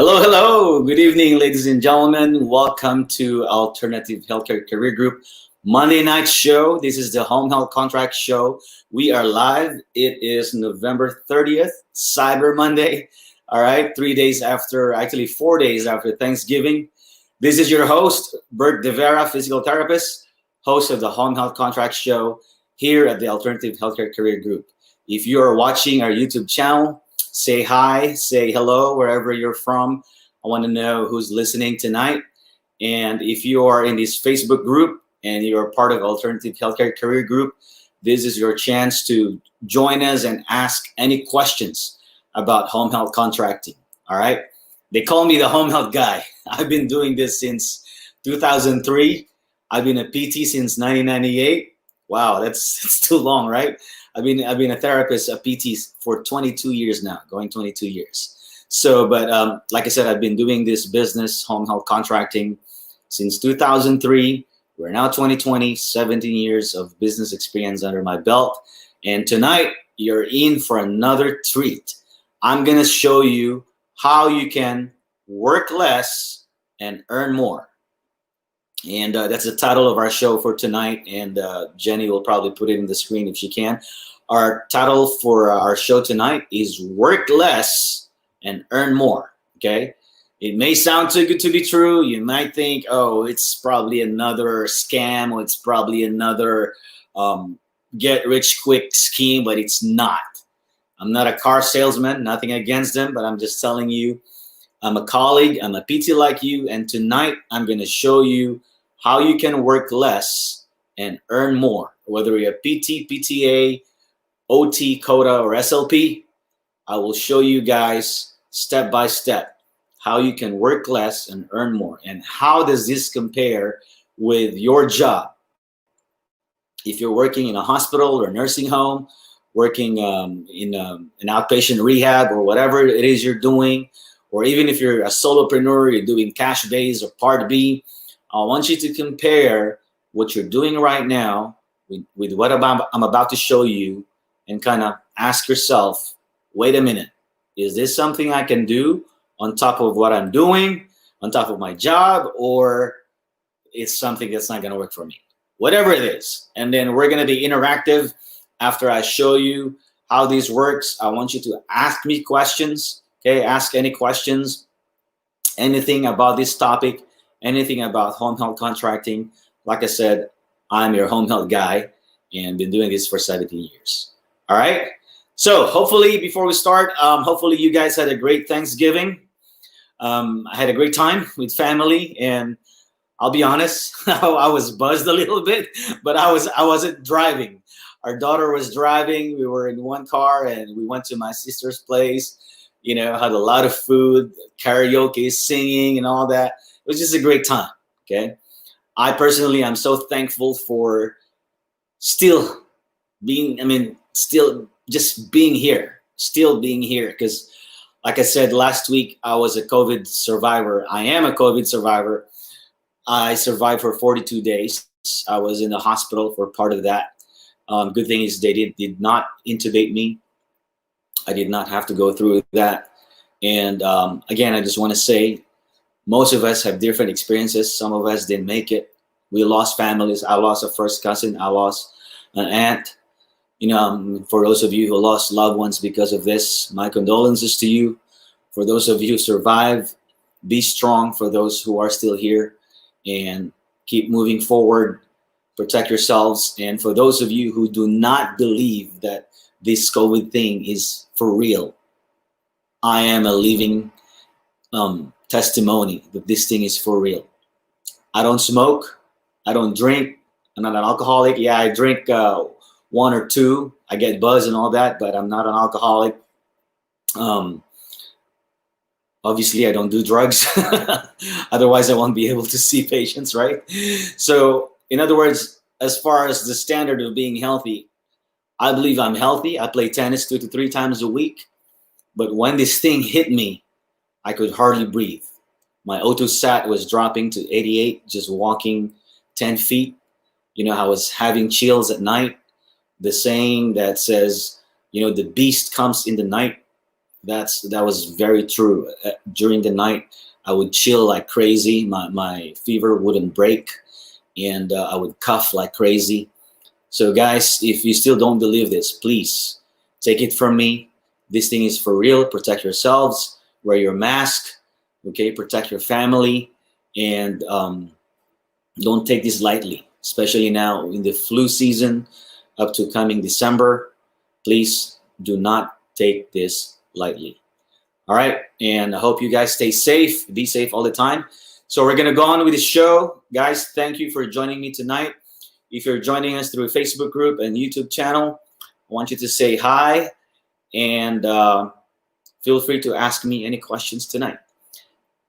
Hello, hello. Good evening, ladies and gentlemen. Welcome to Alternative Healthcare Career Group Monday night show. This is the Home Health Contract Show. We are live. It is November 30th, Cyber Monday. All right, 3 days after, actually 4 days after Thanksgiving. This is your host, Bert De, physical therapist, host of the Home Health Contract Show here at the Alternative Healthcare Career Group. If you are watching our YouTube channel, say hi, say hello, wherever you're from. I want to know who's listening tonight. And if you are in this Facebook group and you're part of Alternative Healthcare Career Group, this is your chance to join us and ask any questions about home health contracting. All right. They call me the home health guy. I've been doing this since 2003. I've been a PT since 1998. Wow, that's too long, right? I've been a therapist, a PT for 22 years now, going 22 years. So, but like I said, I've been doing this business, home health contracting, since 2003. We're now 2020, 17 years of business experience under my belt. And tonight, you're in for another treat. I'm going to show you how you can work less and earn more. And that's the title of our show for tonight. And Jenny will probably put it in the screen if she can. Our title for our show tonight is Work Less and Earn More. Okay. It may sound too good to be true. You might think, oh, it's probably another scam, or it's probably another get rich quick scheme, but it's not. I'm not a car salesman, nothing against them, but I'm just telling you, I'm a colleague, I'm a PT like you. And tonight I'm going to show you how you can work less and earn more, whether you're a PT, PTA, OT, CODA, or SLP. I will show you guys step by step how you can work less and earn more. And how does this compare with your job? If you're working in a hospital or nursing home, working in an outpatient rehab or whatever it is you're doing, or even if you're a solopreneur, you're doing cash base or part B, I want you to compare what you're doing right now with what I'm about to show you, and kind of ask yourself, wait a minute, is this something I can do on top of what I'm doing, on top of my job, or it's something that's not going to work for me? Whatever it is. And then we're going to be interactive after I show you how this works. I want you to ask me questions. Okay, ask any questions, anything about this topic, anything about home health contracting. Like I said, I'm your home health guy and been doing this for 17 years. All right. So hopefully, before we start, hopefully you guys had a great Thanksgiving. I had a great time with family, and I'll be honest, I was buzzed a little bit, but I wasn't driving. Our daughter was driving. We were in one car, and we went to my sister's place. You know, had a lot of food, karaoke, singing, and all that. It was just a great time. Okay. I personally, I'm so thankful for still just being here, because like I said last week, I was a COVID survivor. I am a COVID survivor. I survived for 42 days. I was in the hospital for part of that. Good thing is they did not intubate me. I did not have to go through that. And again, I just want to say, most of us have different experiences. Some of us didn't make it. We lost families. I lost a first cousin. I lost an aunt. You know, for those of you who lost loved ones because of this, my condolences to you. For those of you who survived, be strong. For those who are still here, and keep moving forward, protect yourselves. And for those of you who do not believe that this COVID thing is for real, I am a living testimony that this thing is for real. I don't smoke. I don't drink. I'm not an alcoholic. Yeah, I drink one or two. I get buzzed and all that, but I'm not an alcoholic. Obviously, I don't do drugs. Otherwise, I won't be able to see patients, right? So, in other words, as far as the standard of being healthy, I believe I'm healthy. I play tennis 2 to 3 times a week. But when this thing hit me, I could hardly breathe. My O2 sat was dropping to 88, just walking 10 feet. You know, I was having chills at night. The saying that says, you know, the beast comes in the night. That was very true. During the night, I would chill like crazy. My fever wouldn't break, and I would cough like crazy. So guys, if you still don't believe this, please take it from me. This thing is for real. Protect yourselves. Wear your mask. Okay, protect your family, and don't take this lightly, especially now in the flu season up to coming December. Please do not take this lightly. All right, and I hope you guys stay safe. Be safe all the time. So we're gonna go on with the show, guys. Thank you for joining me tonight. If you're joining us through a Facebook group and YouTube channel, I want you to say hi, and feel free to ask me any questions tonight.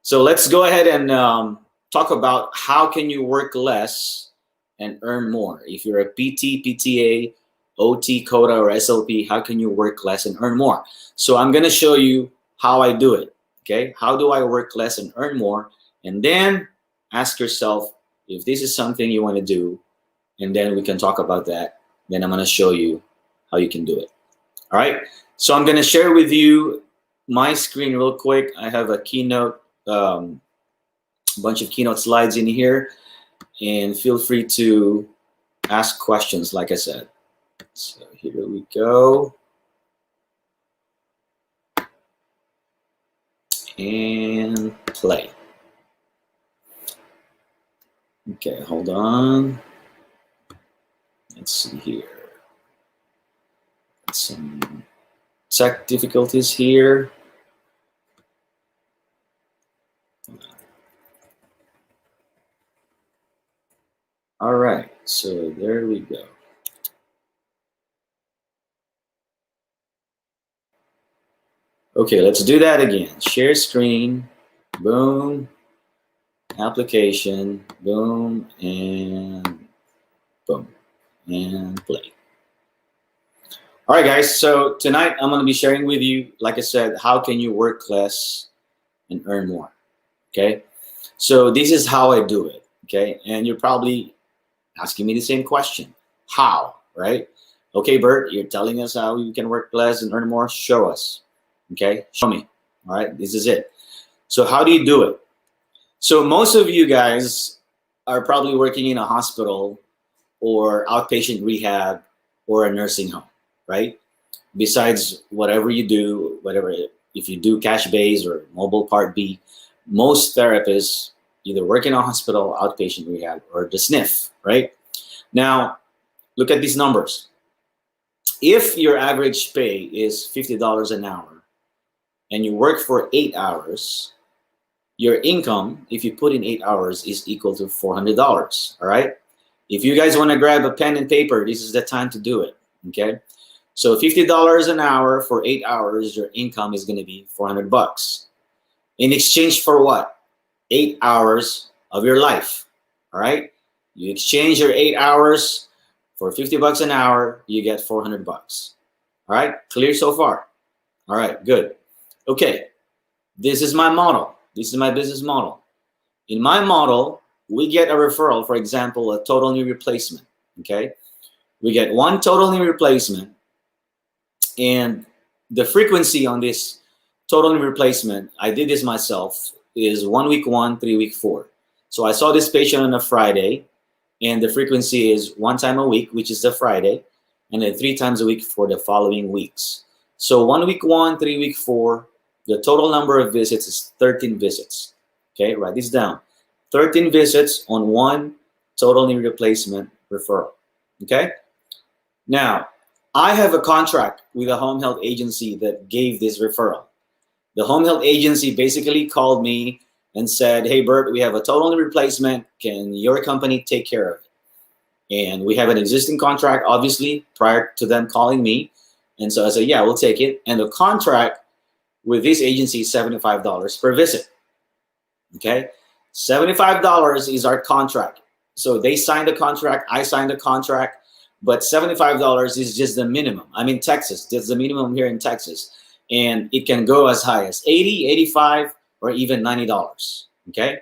So let's go ahead and talk about how can you work less and earn more. If you're a PT, PTA, OT, CODA, or SLP, how can you work less and earn more? So I'm gonna show you how I do it, okay? How do I work less and earn more? And then ask yourself if this is something you wanna do, and then we can talk about that. Then I'm gonna show you how you can do it, all right? So I'm gonna share with you my screen real quick. I have a keynote, bunch of keynote slides in here, and feel free to ask questions, like I said. So here we go. And play. Okay, hold on. Let's see here. Some tech difficulties here. All right, so there we go. Okay, let's do that again. Share screen, boom, application, boom, and boom, and play. All right, guys, so tonight I'm gonna be sharing with you, like I said, how can you work less and earn more, okay? So this is how I do it, okay? And you're probably asking me the same question, how, right? Okay, Bert, you're telling us how you can work less and earn more, show us. Okay, show me. All right, this is it. So how do you do it? So most of you guys are probably working in a hospital or outpatient rehab or a nursing home, right? Besides whatever you do, whatever, if you do cash base or mobile part B, most therapists either work in a hospital, outpatient rehab, or the SNF, right? Now, look at these numbers. If your average pay is $50 an hour, and you work for 8 hours, your income, if you put in 8 hours, is equal to $400, all right? If you guys wanna grab a pen and paper, this is the time to do it, okay? So $50 an hour for 8 hours, your income is gonna be 400 bucks. In exchange for what? 8 hours of your life, all right? You exchange your 8 hours for 50 bucks an hour, you get 400 bucks. All right, clear so far? All right, good. Okay, this is my model. This is my business model. In my model, we get a referral, for example, a total knee replacement, okay? We get one total knee replacement, and the frequency on this total knee replacement, I did this myself, is 1 week 1, 3 week 4. So I saw this patient on a Friday, and the frequency is 1 time a week, which is the Friday, and then 3 times a week for the following weeks. So 1 week 1, 3 week 4, the total number of visits is 13 visits. Okay, write this down. 13 visits on one total knee replacement referral. Okay? Now, I have a contract with a home health agency that gave this referral. The home health agency basically called me and said, hey, Bert, we have a total knee replacement. Can your company take care of it? And we have an existing contract, obviously, prior to them calling me. And so I said, yeah, we'll take it. And the contract with this agency is $75 per visit, okay? $75 is our contract. So they signed the contract, I signed the contract, but $75 is just the minimum. I'm in Texas, that's the minimum here in Texas. And it can go as high as $80, $85, or even $90, okay?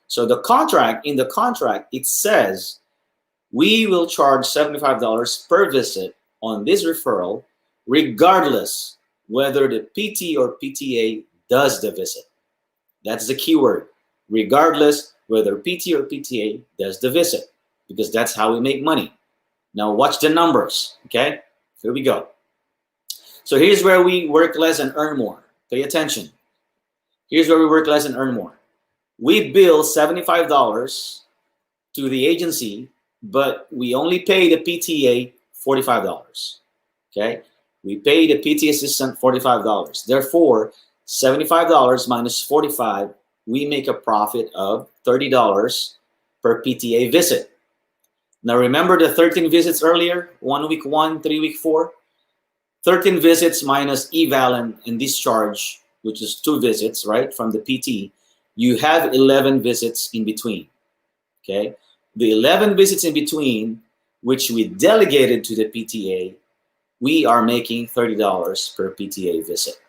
So the contract, in the contract, it says we will charge $75 per visit on this referral, regardless whether the PT or PTA does the visit. That's the key word. Regardless whether PT or PTA does the visit, because that's how we make money. Now watch the numbers, okay? Here we go. So here's where we work less and earn more. Pay attention. Here's where we work less and earn more. We bill $75 to the agency, but we only pay the PTA $45, okay? We pay the PT assistant $45. Therefore, $75 minus 45, we make a profit of $30 per PTA visit. Now remember the 13 visits earlier, 1 week 1, 3 week 4? 13 visits minus eval and discharge, which is 2 visits, right, from the PT, you have 11 visits in between, okay? The 11 visits in between, which we delegated to the PTA, we are making $30 per PTA visit,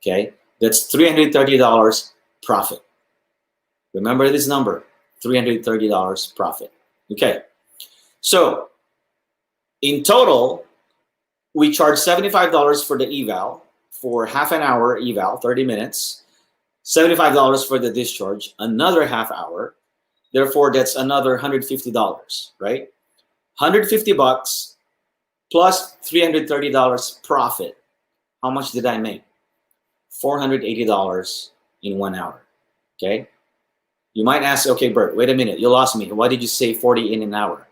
okay? That's $330 profit. Remember this number, $330 profit, okay? So in total, we charge $75 for the eval, for half an hour eval, 30 minutes, $75 for the discharge, another half hour. Therefore, that's another $150, right? $150 plus $330 profit. How much did I make? $480 in 1 hour, okay? You might ask, okay, Bert, wait a minute, you lost me. Why did you say 40 in an hour?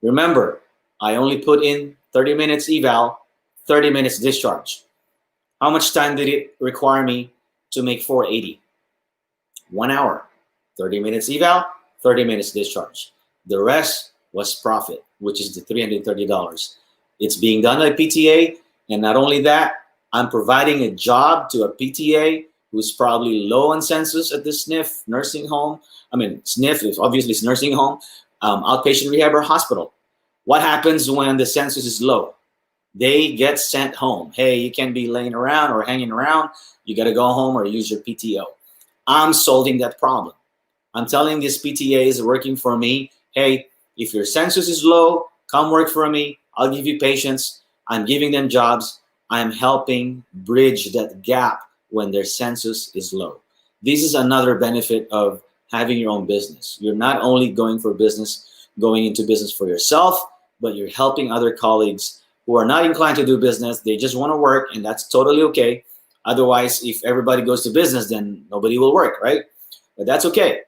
Remember, I only put in 30 minutes eval, 30 minutes discharge. How much time did it require me to make 480? 1 hour, 30 minutes eval, 30 minutes discharge. The rest was profit, which is the $330. It's being done by PTA, and not only that, I'm providing a job to a PTA who's probably low on census at the SNF nursing home. I mean, SNF is obviously it's nursing home, outpatient rehab or hospital. What happens when the census is low? They get sent home. Hey, you can't be laying around or hanging around. You got to go home or use your PTO. I'm solving that problem. I'm telling these PTAs working for me, hey, if your census is low, come work for me. I'll give you patients. I'm giving them jobs. I'm helping bridge that gap when their census is low. This is another benefit of having your own business. You're not only going into business for yourself, but you're helping other colleagues who are not inclined to do business. They just want to work, and that's totally okay. Otherwise, if everybody goes to business, then nobody will work, right? But that's okay.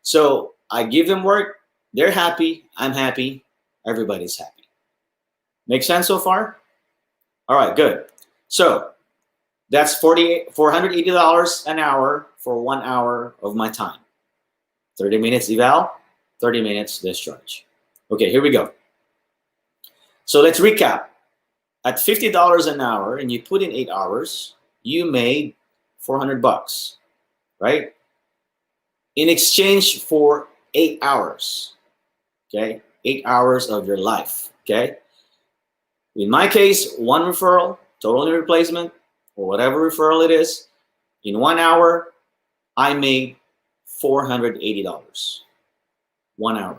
So I give them work. They're happy. I'm happy. Everybody's happy. Make sense so far? All right, good. So that's $480 an hour for 1 hour of my time. 30 minutes eval, 30 minutes discharge. Okay, here we go. So let's recap. At $50 an hour and you put in 8 hours, you made $400, right? In exchange for 8 hours, okay? 8 hours of your life, okay? In my case, 1 referral, total knee replacement, or whatever referral it is, in 1 hour, I made $480. 1 hour,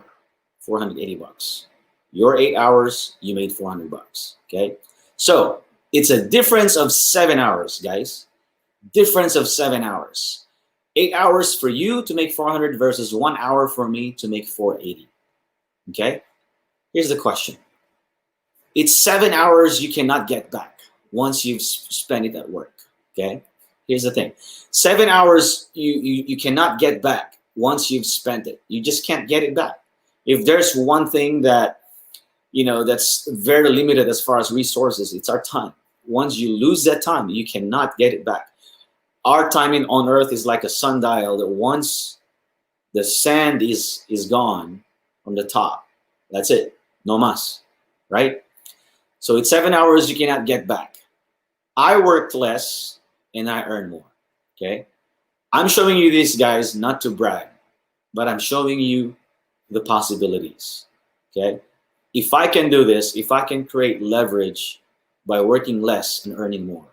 $480. Your 8 hours, you made $400, okay? So it's a difference of 7 hours, guys. Difference of 7 hours. 8 hours for you to make 400 versus 1 hour for me to make 480, okay? Here's the question. It's 7 hours you cannot get back once you've spent it at work, okay? Here's the thing. 7 hours you cannot get back once you've spent it. You just can't get it back. If there's one thing that, you know, that's very limited as far as resources, it's our time. Once you lose that time, you cannot get it back. Our timing on earth is like a sundial that once the sand is gone from the top, that's it, no mas, right? So it's 7 hours you cannot get back. I worked less and I earn more, okay? I'm showing you this, guys, not to brag, but I'm showing you the possibilities, okay? If I can do this, if I can create leverage by working less and earning more,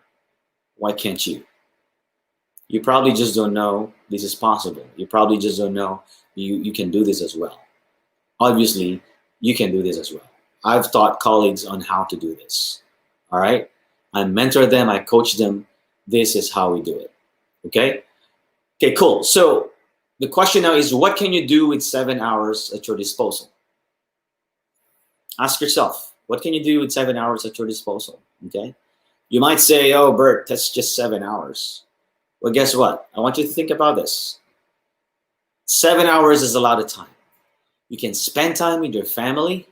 why can't you? You probably just don't know this is possible. You probably just don't know you can do this as well. Obviously, you can do this as well. I've taught colleagues on how to do this, all right? I mentor them, I coach them. This is how we do it. Okay? Okay, cool. So the question now is, what can you do with 7 hours at your disposal? Ask yourself, what can you do with 7 hours at your disposal? Okay? You might say, oh, Bert, that's just 7 hours. Well, guess what? I want you to think about this. 7 hours is a lot of time. You can spend time with your family.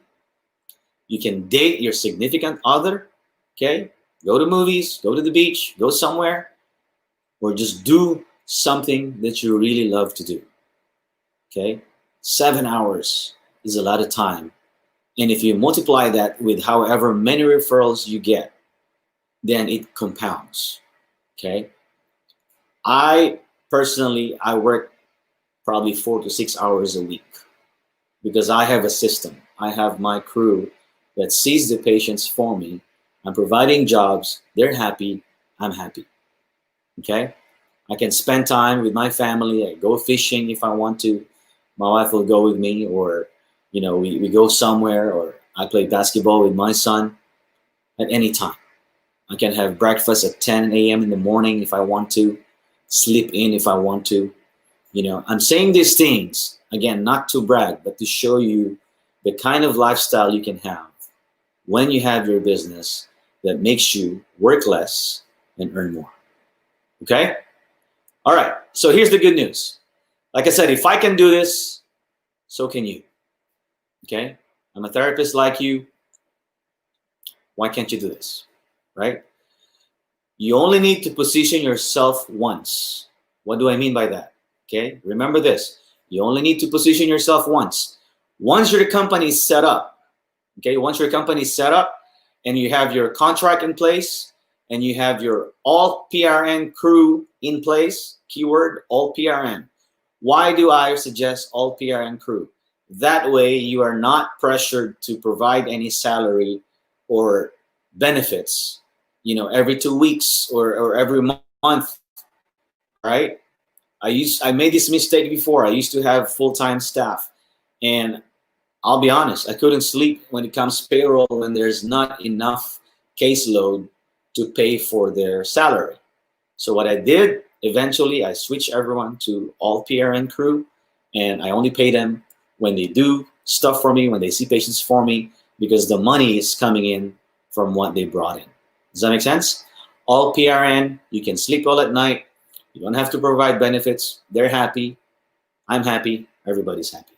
You can date your significant other. Okay? Go to movies, go to the beach, go somewhere, or just do something that you really love to do. Okay? 7 hours is a lot of time. And if you multiply that with however many referrals you get, then it compounds. Okay? I personally, I work probably 4 to 6 hours a week because I have a system. I have my crew that sees the patients for me. I'm providing jobs. They're happy. I'm happy. Okay? I can spend time with my family. I go fishing if I want to. My wife will go with me, or we go somewhere, or I play basketball with my son at any time. I can have breakfast at 10 a.m. in the morning if I want to, sleep in if I want to. I'm saying these things, again, not to brag, but to show you the kind of lifestyle you can have when you have your business that makes you work less and earn more. Okay? All right. So here's the good news. Like I said, if I can do this, so can you. Okay? I'm a therapist like you. Why can't you do this? Right? You only need to position yourself once. What do I mean by that? Okay? Remember this. You only need to position yourself once. Once your company is set up, okay? Once your company is set up and you have your contract in place and you have your all PRN crew in place, keyword, all PRN. Why do I suggest all PRN crew? That way you are not pressured to provide any salary or benefits, every 2 weeks or every month, right? I made this mistake before. I used to have full-time staff, and I'll be honest, I couldn't sleep when it comes to payroll and there's not enough caseload to pay for their salary. So what I did, eventually I switched everyone to all PRN crew, and I only pay them when they do stuff for me, when they see patients for me, because the money is coming in from what they brought in. Does that make sense? All PRN, you can sleep well at night. You don't have to provide benefits. They're happy. I'm happy. Everybody's happy.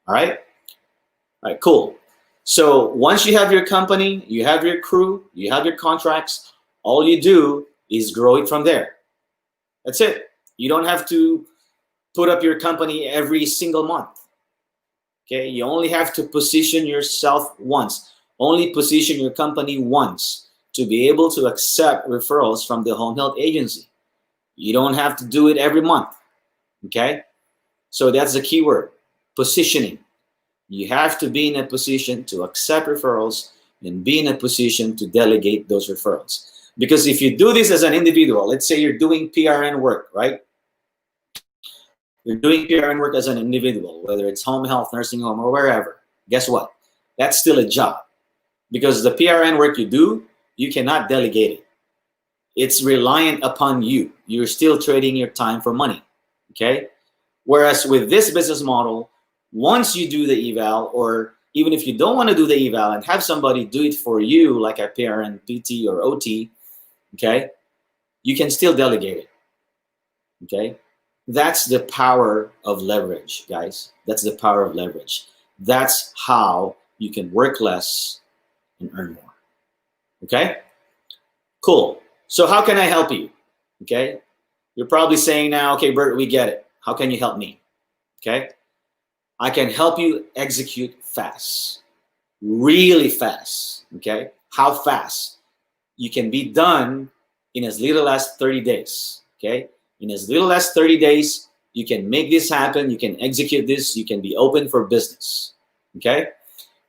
All right? All right, cool. So once you have your company, you have your crew, you have your contracts, all you do is grow it from there. That's it. You don't have to put up your company every single month. Okay? You only have to position yourself once. Only position your company once to be able to accept referrals from the home health agency. You don't have to do it every month. Okay? So that's the key word, positioning. You have to be in a position to accept referrals and be in a position to delegate those referrals. Because if you do this as an individual, let's say you're doing PRN work, right? You're doing PRN work as an individual, whether it's home health, nursing home, or wherever. Guess what? That's still a job. Because the PRN work you do, you cannot delegate it. It's reliant upon you. You're still trading your time for money, okay? Whereas with this business model, once you do the eval, or even if you don't want to do the eval and have somebody do it for you, like a PRN, PT, or OT, okay, you can still delegate it, okay? That's the power of leverage, guys. That's the power of leverage. That's how you can work less and earn more, okay? Cool. So how can I help you? Okay. You're probably saying now, okay, Bert, we get it. How can you help me? Okay. I can help you execute fast, really fast. Okay. How fast? You can be done in as little as 30 days. Okay. In as little as 30 days, you can make this happen. You can execute this. You can be open for business. Okay.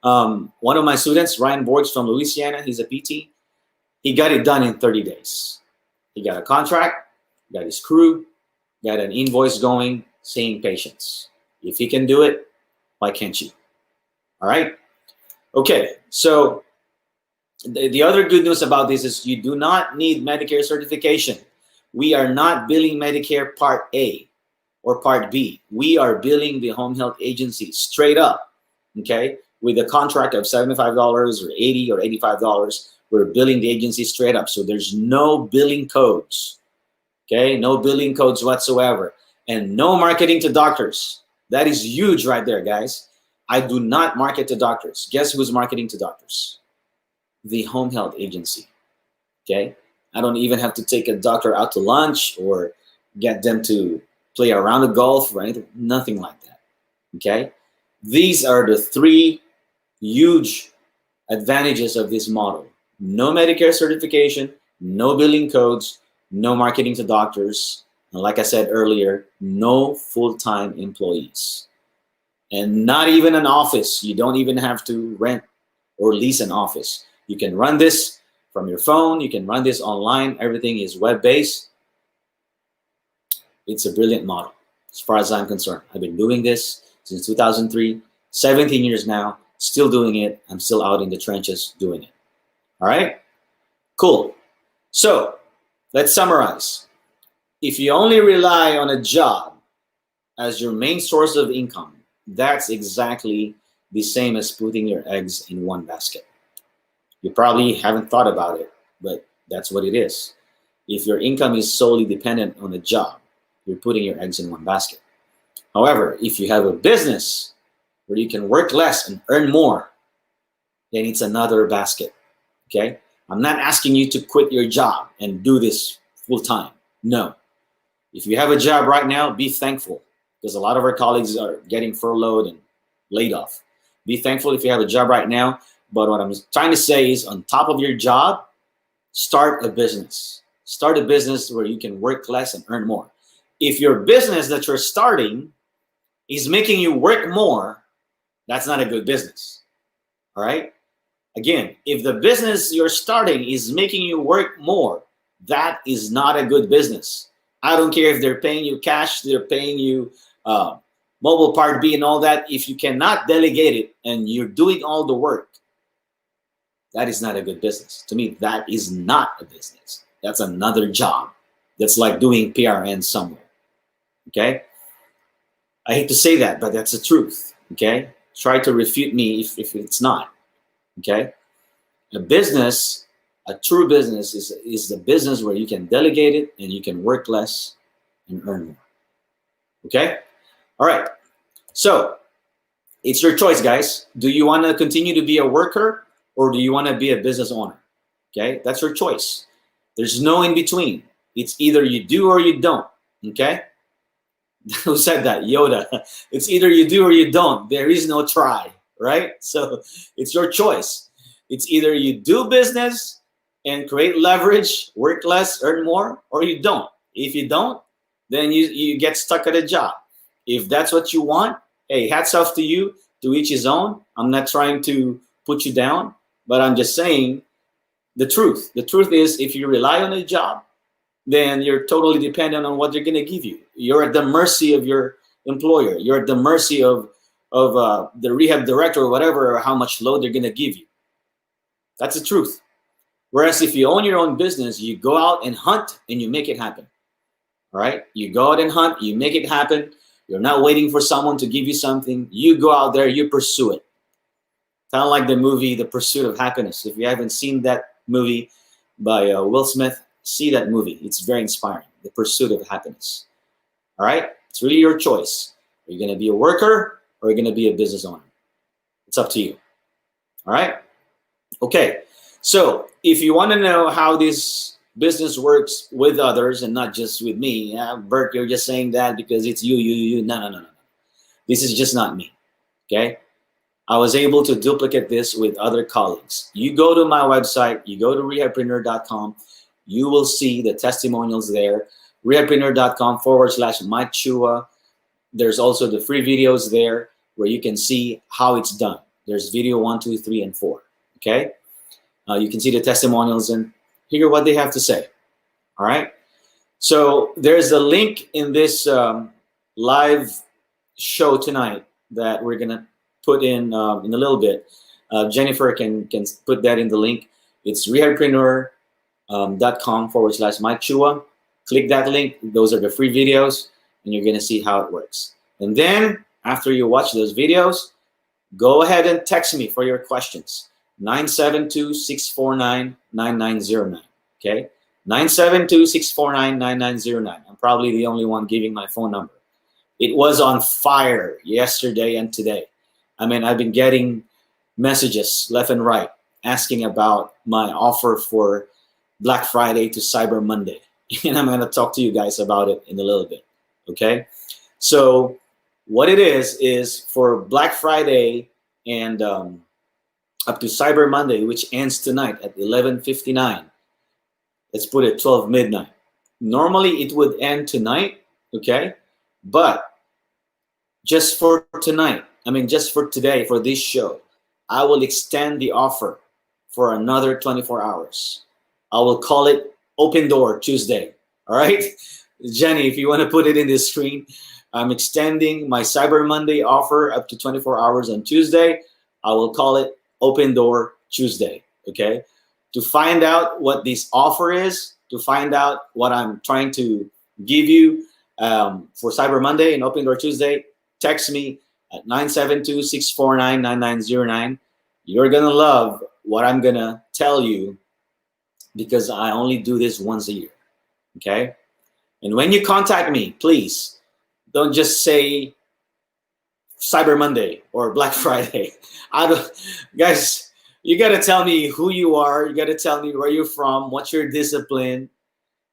One of my students, Ryan Borges from Louisiana, he's a PT. He got it done in 30 days. He got a contract, got his crew, got an invoice going, seeing patients. If he can do it, why can't you? All right? Okay, so The other good news about this is you do not need Medicare certification. We are not billing Medicare Part A or Part B. We are billing the home health agency straight up, okay? With a contract of $75 or $80 or $85, we're billing the agency straight up. So there's no billing codes, okay? No billing codes whatsoever. And no marketing to doctors. That is huge right there, guys. I do not market to doctors. Guess who's marketing to doctors? The home health agency, okay? I don't even have to take a doctor out to lunch or get them to play a round of golf or anything, nothing like that, okay? These are the three huge advantages of this model. No Medicare certification, no billing codes, no marketing to doctors, and like I said earlier, no full-time employees. And not even an office. You don't even have to rent or lease an office. You can run this from your phone. You can run this online. Everything is web-based. It's a brilliant model as far as I'm concerned. I've been doing this since 2003, 17 years now, still doing it. I'm still out in the trenches doing it. All right? Cool. So let's summarize. If you only rely on a job as your main source of income, that's exactly the same as putting your eggs in one basket. You probably haven't thought about it, but that's what it is. If your income is solely dependent on a job, you're putting your eggs in one basket. However, if you have a business where you can work less and earn more, then it's another basket, okay? I'm not asking you to quit your job and do this full time. No. If you have a job right now, be thankful, because a lot of our colleagues are getting furloughed and laid off. Be thankful if you have a job right now. But what I'm trying to say is, on top of your job, start a business. Start a business where you can work less and earn more. If your business that you're starting is making you work more, that's not a good business. All right? Again, if the business you're starting is making you work more, that is not a good business. I don't care if they're paying you cash, they're paying you mobile part B and all that. If you cannot delegate it and you're doing all the work, that is not a good business. To me, that is not a business. That's another job. That's like doing PRN somewhere, okay? I hate to say that, but that's the truth, okay? Try to refute me if it's not, okay? A business, a true business is the business where you can delegate it and you can work less and earn more, okay? All right, so it's your choice, guys. Do you want to continue to be a worker or do you want to be a business owner? Okay, that's your choice. There's no in between. It's either you do or you don't, okay? Who said that? Yoda. It's either you do or you don't. There is no try, right? So it's your choice. It's either you do business and create leverage, work less, earn more, or you don't. If you don't, then you get stuck at a job. If that's what you want, hey, hats off to you, to each his own. I'm not trying to put you down, but I'm just saying the truth. The truth is, if you rely on a job, then you're totally dependent on what they're going to give you. You're at the mercy of your employer. You're at the mercy of the rehab director or whatever, or how much load they're going to give you. That's the truth. Whereas if you own your own business, you go out and hunt and you make it happen. All right? You go out and hunt, you make it happen. You're not waiting for someone to give you something. You go out there, you pursue it. Kind of like the movie The Pursuit of Happiness. If you haven't seen that movie by Will Smith, see that movie. It's very inspiring. The Pursuit of Happiness. All right? It's really your choice. Are you going to be a worker or are you going to be a business owner? It's up to you. All right? Okay. So if you want to know how this business works with others and not just with me, Bert, you're just saying that because it's you. No. This is just not me. Okay? I was able to duplicate this with other colleagues. You go to my website, you go to rehabpreneur.com, you will see the testimonials there. rehabpreneur.com/Mike Chua. There's also the free videos there where you can see how it's done. There's video 1, 2, 3, and 4. Okay? You can see the testimonials and hear what they have to say. All right? So there's a link in this live show tonight that we're going to put in a little bit. Jennifer can put that in the link. It's rehabpreneur.com/Mike Chua. Click that link. Those are the free videos, and you're going to see how it works. And then after you watch those videos, go ahead and text me for your questions. 972-649-9909. Okay? 972-649-9909. I'm probably the only one giving my phone number. It was on fire yesterday and today. I mean, I've been getting messages left and right asking about my offer for Black Friday to Cyber Monday. And I'm going to talk to you guys about it in a little bit. Okay? So what it is for Black Friday and up to Cyber Monday, which ends tonight at 11:59. Let's put it 12 midnight. Normally it would end tonight, okay? But just for tonight, just for today, for this show, I will extend the offer for another 24 hours. I will call it Open Door Tuesday, all right? Jenny, if you want to put it in the screen, I'm extending my Cyber Monday offer up to 24 hours on Tuesday. I will call it Open Door Tuesday, okay? To find out what this offer is, to find out what I'm trying to give you for Cyber Monday and Open Door Tuesday, text me at 972-649-9909. You're going to love what I'm going to tell you because I only do this once a year, okay? And when you contact me, please don't just say Cyber Monday or Black Friday. Guys, you got to tell me who you are. You got to tell me where you're from, what's your discipline,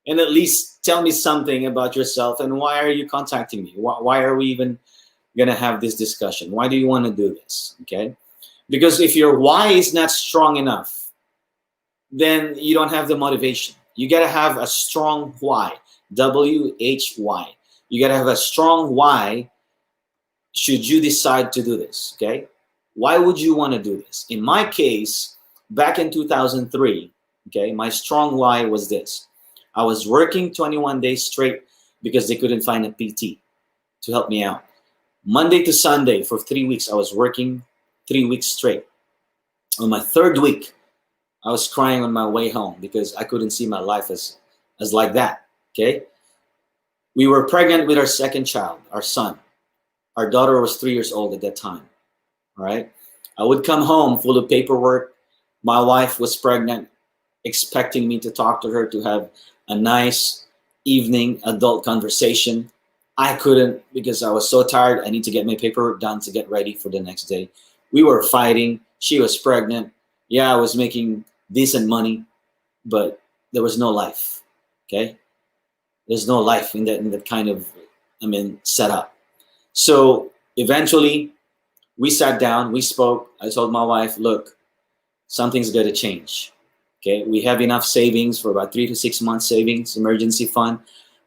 and at least tell me something about yourself and why are you contacting me? Why are we even going to have this discussion? Why do you want to do this, okay? Because if your why is not strong enough, then you don't have the motivation. You got to have a strong why, W-H-Y. You got to have a strong why should you decide to do this, okay? Why would you want to do this? In my case, back in 2003, okay, my strong why was this. I was working 21 days straight because they couldn't find a PT to help me out. Monday to Sunday for 3 weeks, I was working 3 weeks straight. On my third week, I was crying on my way home because I couldn't see my life as like that, okay? We were pregnant with our second child, our son. Our daughter was 3 years old at that time, all right? I would come home full of paperwork. My wife was pregnant, expecting me to talk to her, to have a nice evening adult conversation. I couldn't because I was so tired. I need to get my paperwork done to get ready for the next day. We were fighting. She was pregnant. Yeah, I was making decent money, but there was no life, okay? There's no life in that kind of, setup. So eventually we sat down, we spoke. I told my wife, look, something's got to change. Okay, we have enough savings for about 3 to 6 months savings, emergency fund.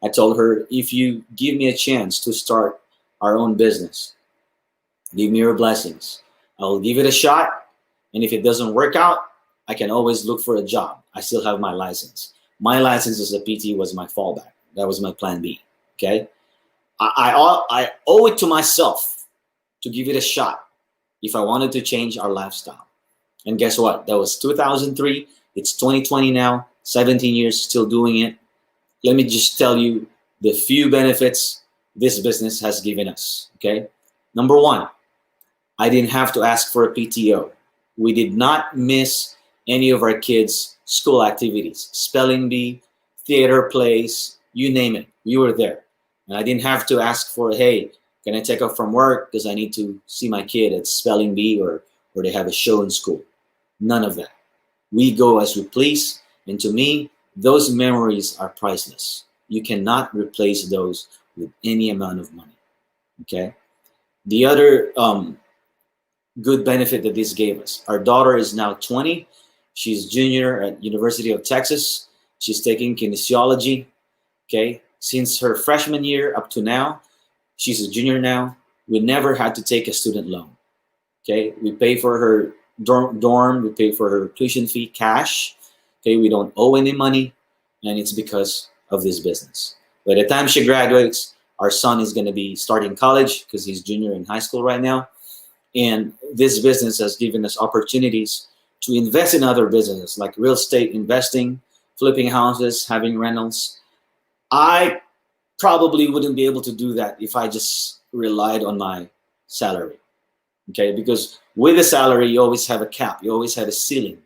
I told her, if you give me a chance to start our own business, give me your blessings. I will give it a shot. And if it doesn't work out, I can always look for a job. I still have my license. My license as a PT was my fallback. That was my plan B, okay? I owe it to myself to give it a shot if I wanted to change our lifestyle. And guess what? That was 2003. It's 2020 now, 17 years still doing it. Let me just tell you the few benefits this business has given us, okay? Number one, I didn't have to ask for a PTO. We did not miss any of our kids' school activities, spelling bee, theater plays, you name it. We were there. And I didn't have to ask for, hey, can I take off from work because I need to see my kid at spelling bee or they have a show in school. None of that. We go as we please. And to me, those memories are priceless. You cannot replace those with any amount of money, okay? The other good benefit that this gave us, our daughter is now 20. She's junior at University of Texas. She's taking kinesiology, okay? Since her freshman year up to now, she's a junior now. We never had to take a student loan, okay? We pay for her dorm, we pay for her tuition fee cash, okay? We don't owe any money, and it's because of this business. By the time she graduates, our son is going to be starting college because he's junior in high school right now. And this business has given us opportunities to invest in other businesses like real estate investing, flipping houses, having rentals. I probably wouldn't be able to do that if I just relied on my salary. Okay, because with a salary, you always have a cap, you always have a ceiling.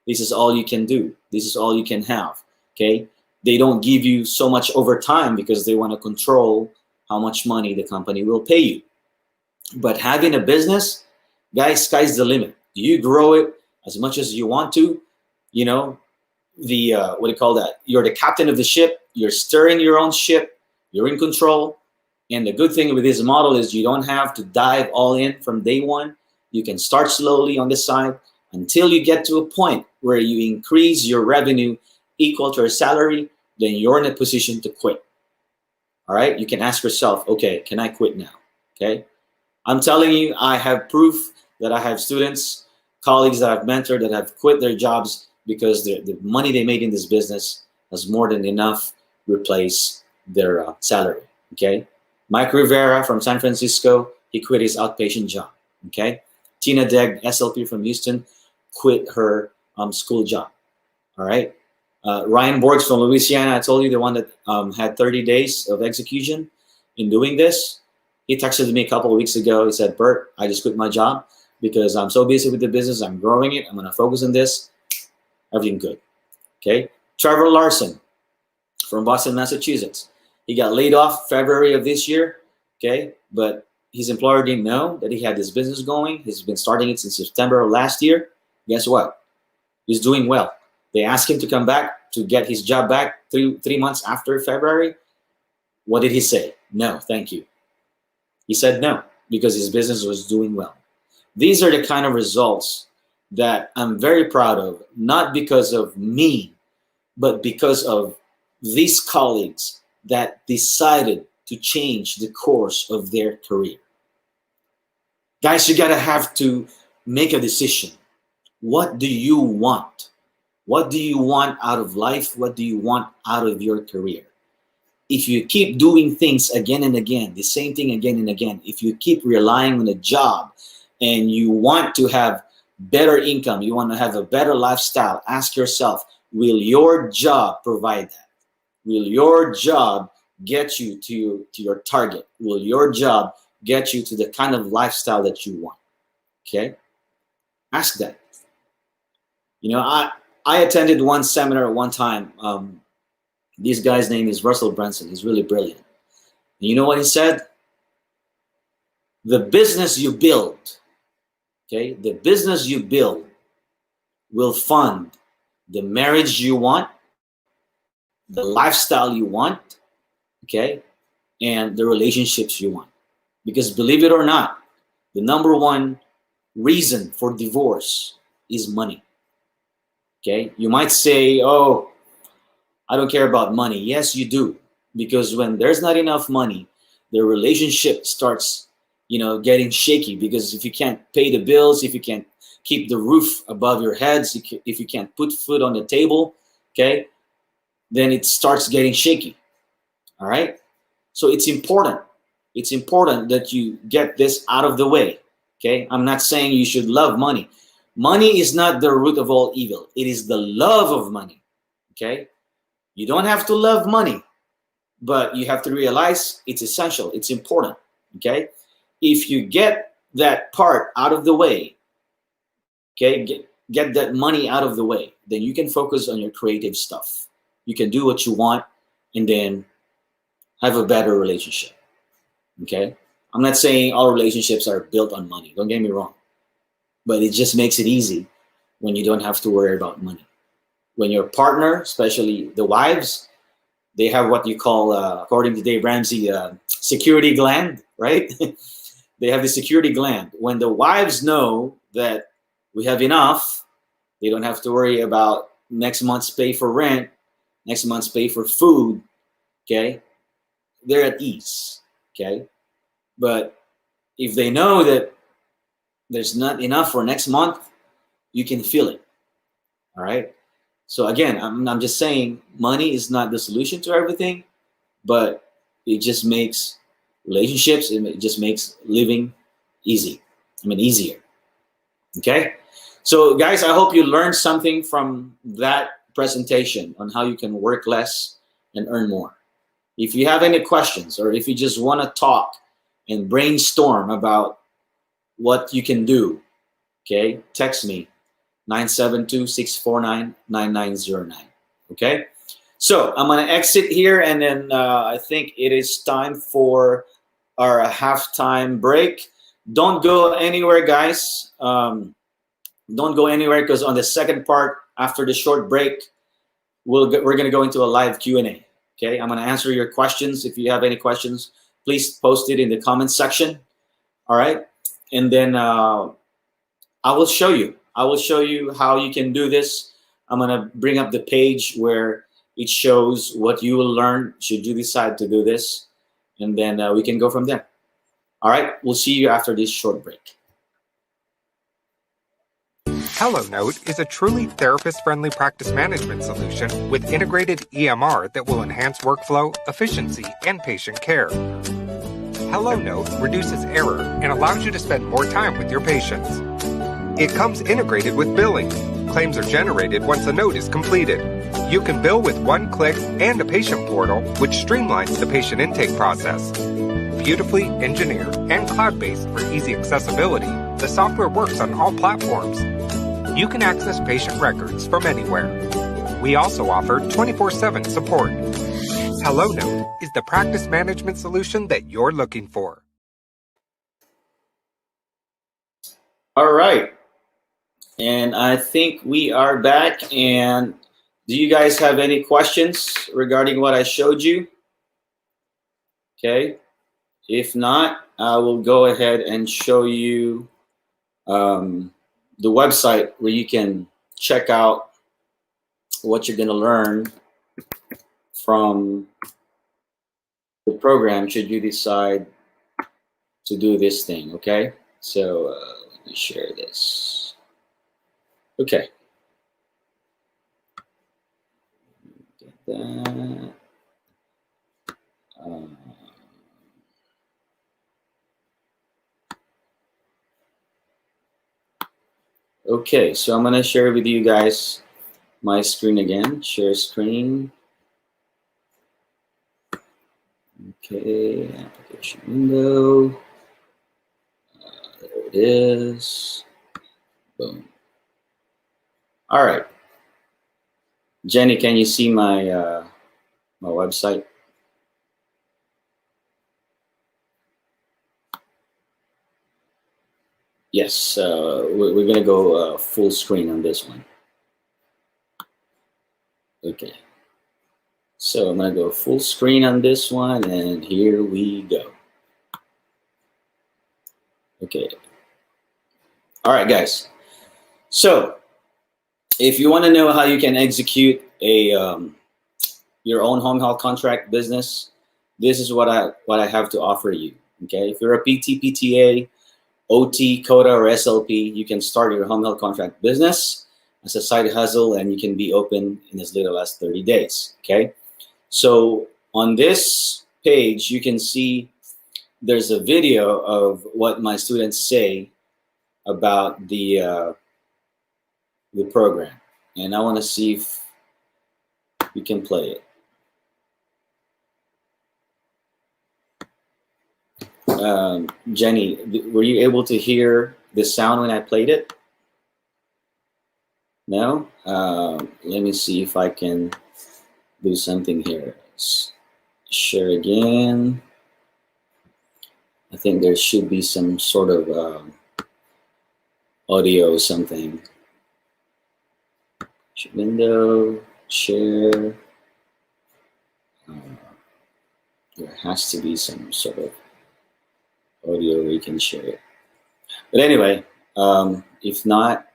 This is all you can do. This is all you can have. Okay, they don't give you so much overtime because they want to control how much money the company will pay you. But having a business, guys, sky's the limit. You grow it as much as you want to. You know, the what do you call that? You're the captain of the ship. You're steering your own ship. You're in control. And the good thing with this model is you don't have to dive all in from day one. You can start slowly on the side until you get to a point where you increase your revenue equal to your salary. Then you're in a position to quit. All right. You can ask yourself, okay, can I quit now? Okay. I'm telling you, I have proof that I have students, colleagues that I've mentored that have quit their jobs because the money they make in this business has more than enough to replace their salary. Okay. Mike Rivera from San Francisco, he quit his outpatient job. Okay. Tina Degg, SLP from Houston, quit her school job. All right. Ryan Borgs from Louisiana, I told you, the one that had 30 days of execution in doing this. He texted me a couple of weeks ago. He said, Bert, I just quit my job because I'm so busy with the business. I'm growing it. I'm going to focus on this. Everything good. Okay. Trevor Larson from Boston, Massachusetts. He got laid off February of this year. Okay. But his employer didn't know that he had this business going. He's been starting it since September of last year. Guess what? He's doing well. They asked him to come back to get his job back 3 months after February. What did he say? No, thank you. He said no because his business was doing well. These are the kind of results that I'm very proud of, not because of me, but because of these colleagues that decided to change the course of their career. Guys, you gotta have to make a decision. What do you want? What do you want out of life? What do you want out of your career? If you keep doing things again and again, the same thing again and again, if you keep relying on a job and you want to have better income, you want to have a better lifestyle, ask yourself, will your job provide that? Will your job get you to your target? Will your job get you to the kind of lifestyle that you want? Okay? Ask that. You know, I attended one seminar at one time. This guy's name is Russell Brunson. He's really brilliant. And you know what he said? The business you build, okay, the business you build will fund the marriage you want, the lifestyle you want, okay, and the relationships you want. Because believe it or not, the number one reason for divorce is money. Okay, you might say, oh, I don't care about money. Yes, you do. Because when there's not enough money, the relationship starts, you know, getting shaky. Because if you can't pay the bills, if you can't keep the roof above your heads, if you can't put food on the table, okay, then it starts getting shaky. All right. So it's important. It's important that you get this out of the way. Okay. I'm not saying you should love money. Money is not the root of all evil. It is the love of money. Okay. You don't have to love money, but you have to realize it's essential. It's important. Okay. If you get that part out of the way, okay, get that money out of the way, then you can focus on your creative stuff. You can do what you want and then have a better relationship. Okay. I'm not saying all relationships are built on money. Don't get me wrong. But it just makes it easy when you don't have to worry about money. When your partner, especially the wives, they have what you call, according to Dave Ramsey, security gland, right? They have the security gland. When the wives know that we have enough, they don't have to worry about next month's pay for rent, next month's pay for food, okay? They're at ease, okay? But if they know that there's not enough for next month, you can feel it, all right? So again, I'm just saying money is not the solution to everything, but it just makes relationships, it just makes living easier, okay? So guys, I hope you learned something from that presentation on how you can work less and earn more. If you have any questions, or if you just want to talk and brainstorm about what you can do, okay, text me 972-649-9909. Okay, so I'm gonna exit here, and then I think it is time for our halftime break. Don't go anywhere, guys. Don't go anywhere, because on the second part, after the short break, we're gonna go into a live Q&A. Okay, I'm gonna answer your questions. If you have any questions, please post it in the comments section. All right, and then I will show you. I will show you how you can do this. I'm gonna bring up the page where it shows what you will learn should you decide to do this, and then we can go from there. All right, we'll see you after this short break. HelloNote is a truly therapist-friendly practice management solution with integrated EMR that will enhance workflow, efficiency, and patient care. HelloNote reduces error and allows you to spend more time with your patients. It comes integrated with billing. Claims are generated once a note is completed. You can bill with one click and a patient portal, which streamlines the patient intake process. Beautifully engineered and cloud-based for easy accessibility, the software works on all platforms. You can access patient records from anywhere. We also offer 24/7 support. HelloNote is the practice management solution that you're looking for. All right, and I think we are back. And do you guys have any questions regarding what I showed you? Okay, if not, I will go ahead and show you the website where you can check out what you're going to learn from the program should you decide to do this thing. Okay, so let me share this. Okay, get that. Okay, so I'm gonna share with you guys my screen again. Share screen. Okay, application window. There it is. Boom. All right, Jenny, can you see my my website? Yes, we're gonna go full screen on this one. Okay, so I'm gonna go full screen on this one, and here we go. Okay. All right, guys. So if you want to know how you can execute a your own home health contract business, this is what I have to offer you. Okay, if you're a PT, PTA, OT, CODA, or SLP, you can start your home health contract business as a side hustle, and you can be open in as little as 30 days. Okay, so on this page, you can see there's a video of what my students say about the program, and I want to see if we can play it. Jenny, were you able to hear the sound when I played it? No? Let me see if I can do something here. Share again. I think there should be some sort of audio or something. Window, share. There has to be some sort of audio where you can share it. But anyway, if not,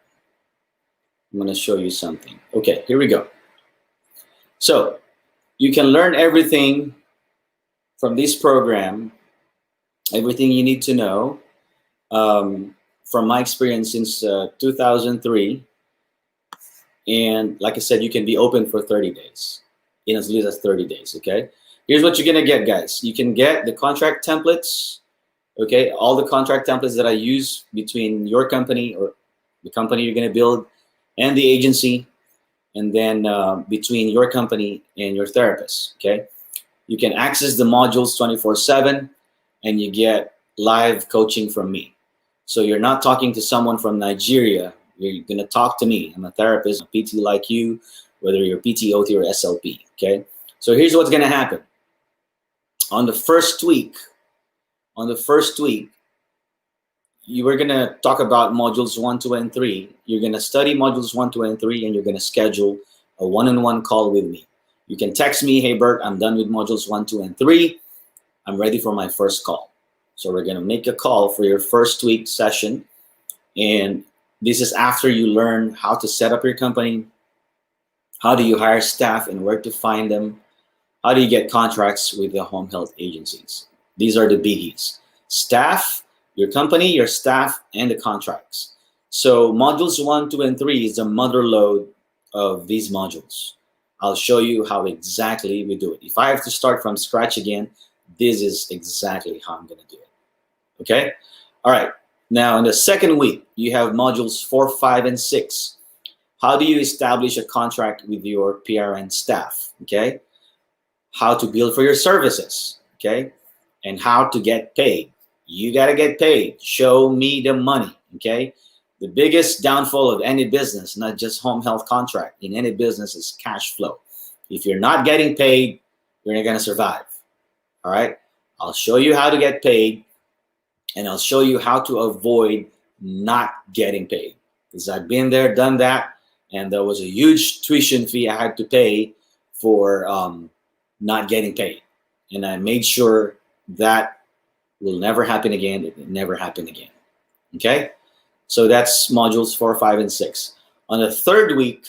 I'm going to show you something. Okay, here we go. So you can learn everything from this program, everything you need to know. From my experience since 2003. And like I said, you can be open for 30 days, in as little as 30 days, okay? Here's what you're gonna get, guys. You can get the contract templates, okay? All the contract templates that I use between your company or the company you're going to build and the agency, and then between your company and your therapist. Okay, you can access the modules 24/7, and you get live coaching from me. So you're not talking to someone from Nigeria. You're going to talk to me. I'm a therapist, a PT like you, whether you're PT, OT, or SLP. Okay, so here's what's going to happen. On the first week, you were going to talk about modules 1, 2, and 3. You're going to study modules 1, 2, and 3, and you're going to schedule a one-on-one call with me. You can text me, hey, Bert, I'm done with modules 1, 2, and 3. I'm ready for my first call. So we're going to make a call for your first week session. And this is after you learn how to set up your company, how do you hire staff and where to find them, how do you get contracts with the home health agencies. These are the biggies. Staff, your company, your staff, and the contracts. So modules 1, 2, and 3 is the mother load of these modules. I'll show you how exactly we do it. If I have to start from scratch again, this is exactly how I'm going to do it. Okay? All right. Now, in the second week, you have modules 4, 5, and 6. How do you establish a contract with your PRN staff? Okay? How to bill for your services. Okay? And how to get paid. You got to get paid. Show me the money. Okay? The biggest downfall of any business, not just home health contract, in any business is cash flow. If you're not getting paid, you're not going to survive. All right? I'll show you how to get paid, and I'll show you how to avoid not getting paid. Because I've been there, done that, and there was a huge tuition fee I had to pay for not getting paid. And I made sure that will never happen again. It will never happen again. Okay? So that's modules 4, 5, and 6. On the third week,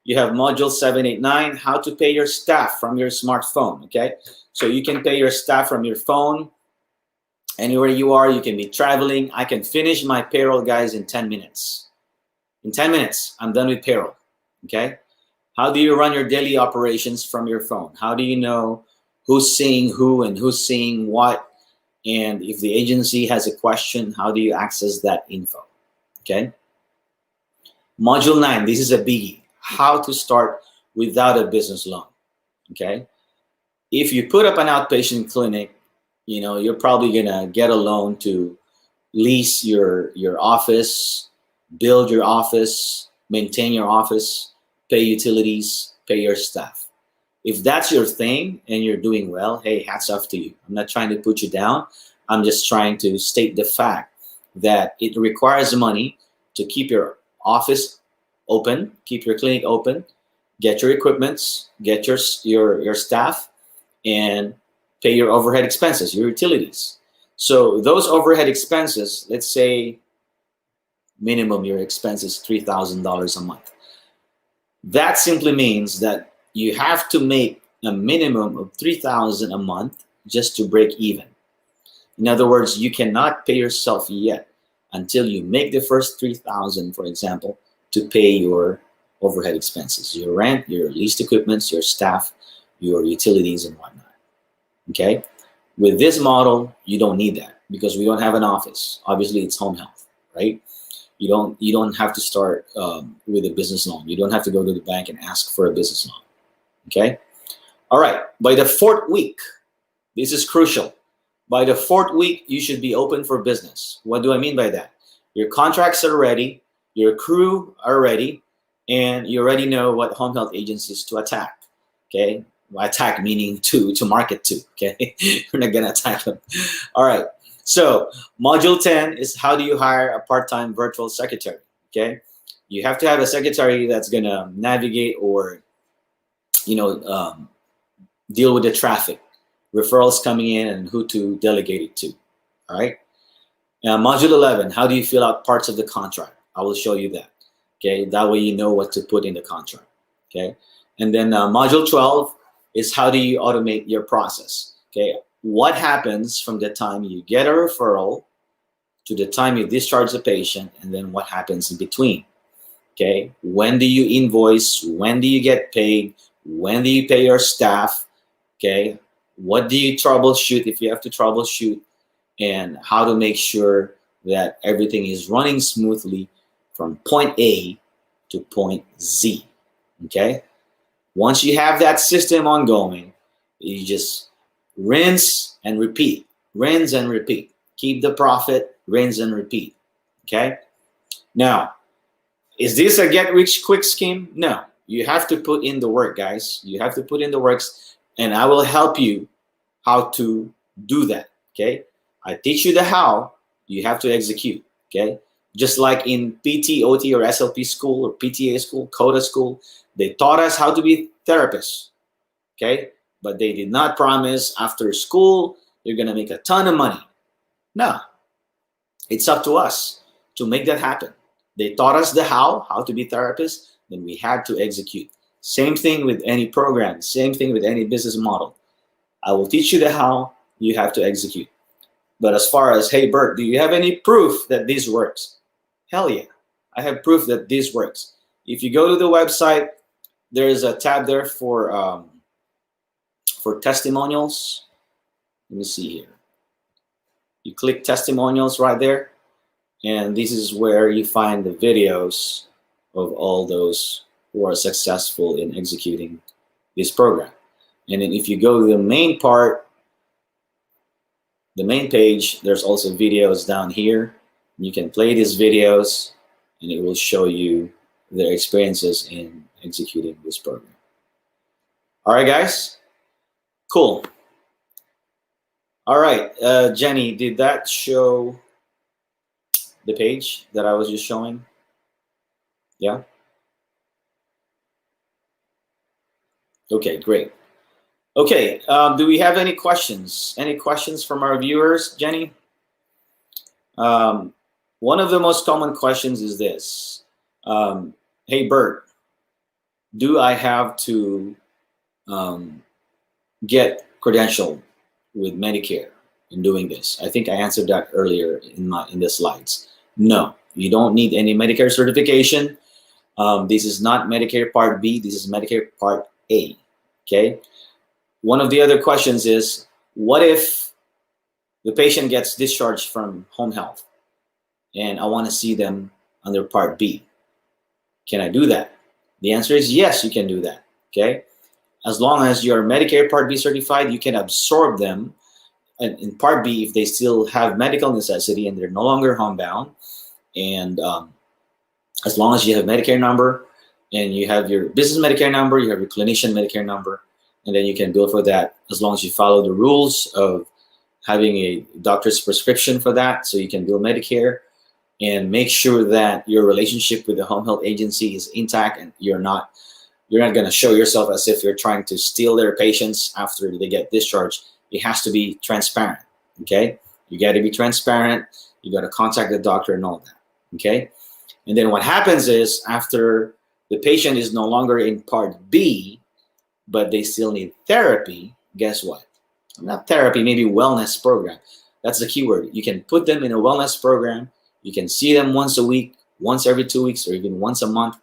you have module 7, 8, 9, how to pay your staff from your smartphone. Okay? So you can pay your staff from your phone. Anywhere you are, you can be traveling. I can finish my payroll, guys, in 10 minutes. In 10 minutes, I'm done with payroll. Okay? How do you run your daily operations from your phone? How do you know who's seeing who and who's seeing what? And if the agency has a question, how do you access that info? Okay? Module 9, this is a biggie. How to start without a business loan. Okay? If you put up an outpatient clinic, you know, you're probably gonna get a loan to lease your office, build your office, maintain your office, pay utilities, pay your staff. If that's your thing and you're doing well, hey, hats off to you. I'm not trying to put you down. I'm just trying to state the fact that it requires money to keep your office open, keep your clinic open, get your equipments, get your staff, and pay your overhead expenses, your utilities. So those overhead expenses, let's say minimum your expense is $3,000 a month. That simply means that you have to make a minimum of $3,000 a month just to break even. In other words, you cannot pay yourself yet until you make the first $3,000, for example, to pay your overhead expenses, your rent, your leased equipments, your staff, your utilities, and whatnot. Okay? With this model, you don't need that because we don't have an office. Obviously, it's home health, right? You don't have to start with a business loan. You don't have to go to the bank and ask for a business loan. Okay? All right. By the fourth week, this is crucial. By the fourth week, you should be open for business. What do I mean by that? Your contracts are ready, your crew are ready, and you already know what home health agencies to attack. Okay? Attack meaning to market to. Okay? We're not gonna attack them. All right. So module 10 is how do you hire a part-time virtual secretary? Okay? You have to have a secretary that's gonna navigate or deal with the traffic, referrals coming in, and who to delegate it to. All right. Now, module 11, how do you fill out parts of the contract? I will show you that. Okay. That way you know what to put in the contract. Okay. And then module 12 is how do you automate your process? Okay. What happens from the time you get a referral to the time you discharge the patient, and then what happens in between? Okay. When do you invoice? When do you get paid? When do you pay your staff? Okay. What do you troubleshoot if you have to troubleshoot, and how to make sure that everything is running smoothly from point A to point Z, okay? Once you have that system ongoing, you just rinse and repeat, rinse and repeat. Keep the profit, rinse and repeat, okay? Now, is this a get-rich-quick scheme? No. You have to put in the work, guys. You have to put in the works, and I will help you how to do that, okay? I teach you the how, you have to execute, okay? Just like in PT, OT, or SLP school, or PTA school, CODA school, they taught us how to be therapists, okay? But they did not promise after school you're gonna make a ton of money. No, it's up to us to make that happen. They taught us the how to be therapists, then we had to execute. Same thing with any program, same thing with any business model. I will teach you the how, you have to execute. But as far as, hey Bert, do you have any proof that this works? Hell yeah, I have proof that this works. If you go to the website, there's a tab there for testimonials. Let me see here. You click testimonials right there, and this is where you find the videos of all those who are successful in executing this program. And then if you go to the main part, the main page, there's also videos down here. You can play these videos and it will show you their experiences in executing this program. All right, guys? Cool. All right, Jenny, did that show the page that I was just showing? Yeah? Okay, great. Okay, do we have any questions? Any questions from our viewers, Jenny? One of the most common questions is this. Hey, Bert, do I have to get credentialed with Medicare in doing this? I think I answered that earlier in the slides. No, you don't need any Medicare certification. This is not Medicare Part B, this is Medicare Part A, okay? One of the other questions is, what if the patient gets discharged from home health and I want to see them under Part B? Can I do that? The answer is yes, you can do that, okay? As long as you're Medicare Part B certified, you can absorb them in Part B if they still have medical necessity and they're no longer homebound. And as long as you have Medicare number and you have your business Medicare number, you have your clinician Medicare number, and then you can bill for that as long as you follow the rules of having a doctor's prescription for that, so you can bill Medicare, and make sure that your relationship with the home health agency is intact and you're not going to show yourself as if you're trying to steal their patients after they get discharged. It has to be transparent, okay? You got to be transparent. You got to contact the doctor and all that, okay? And then what happens is, after the patient is no longer in Part B, but they still need therapy, guess what? Not therapy, maybe wellness program. That's the key word. You can put them in a wellness program. You can see them once a week, once every 2 weeks, or even once a month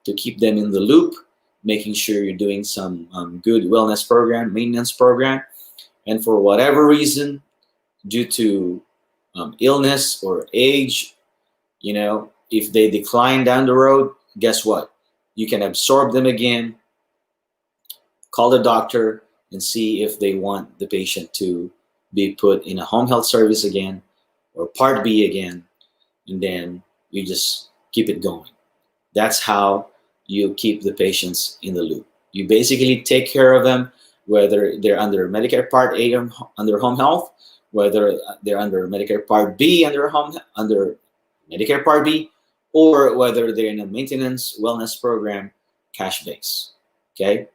to keep them in the loop, making sure you're doing some good wellness program, maintenance program. And for whatever reason, due to illness or age, you know, if they decline down the road, guess what? You can absorb them again, call the doctor, and see if they want the patient to be put in a home health service again or Part B again, and then you just keep it going. That's how you keep the patients in the loop. You basically take care of them, whether they're under Medicare Part A or under home health, whether they're under Medicare Part B under Medicare Part B, or whether they're in a maintenance wellness program, cash base, okay?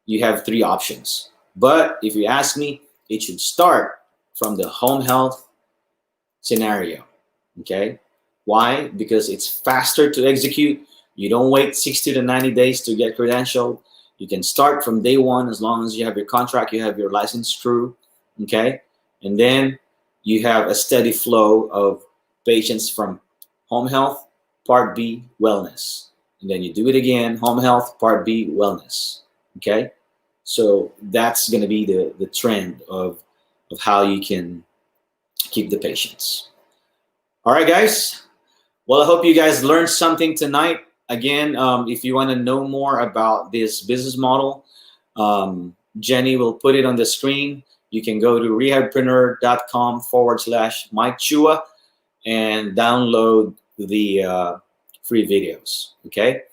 You have 3 options. But if you ask me, it should start from the home health scenario, okay? Why? Because it's faster to execute. You don't wait 60 to 90 days to get credentialed. You can start from day one as long as you have your contract, you have your licensed crew, okay? And then you have a steady flow of patients from home health, Part B, wellness. And then you do it again, home health, Part B, wellness, okay? So that's going to be the trend of how you can keep the patients. All right, guys. Well, I hope you guys learned something tonight. Again, if you want to know more about this business model, Jenny will put it on the screen. You can go to rehabpreneur.com/Mike Chua and download the free videos. Okay.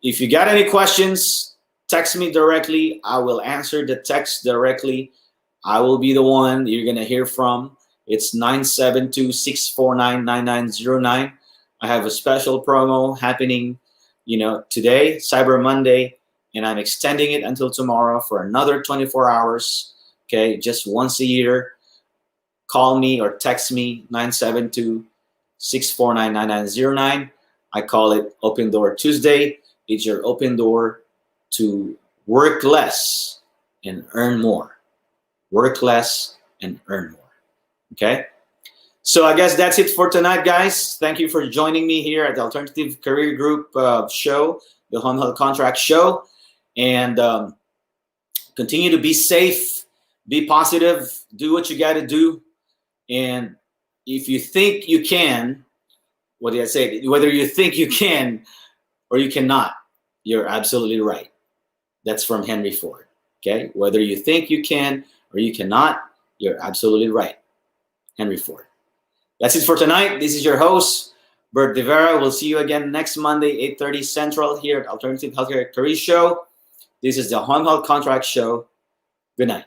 If you got any questions, text me directly. I will answer the text directly. I will be the one you're going to hear from. It's 972-649-9909. I have a special promo happening, today, Cyber Monday, and I'm extending it until tomorrow for another 24 hours. Okay, just once a year. Call me or text me, 972-649-9909. I call it Open Door Tuesday. It's your open door to work less and earn more. Work less and earn more. Okay? So I guess that's it for tonight, guys. Thank you for joining me here at the Alternative Career Group show, the Home Health Contract Show. And continue to be safe, be positive, do what you got to do. And if you think you can, what did I say? Whether you think you can or you cannot, you're absolutely right. That's from Henry Ford. Okay? Whether you think you can or you cannot, you're absolutely right. Henry Ford. That's it for tonight. This is your host, Bert De Vera. We'll see you again next Monday, 8:30 Central here at Alternative Healthcare Career Show. This is the Home Health Contract Show. Good night.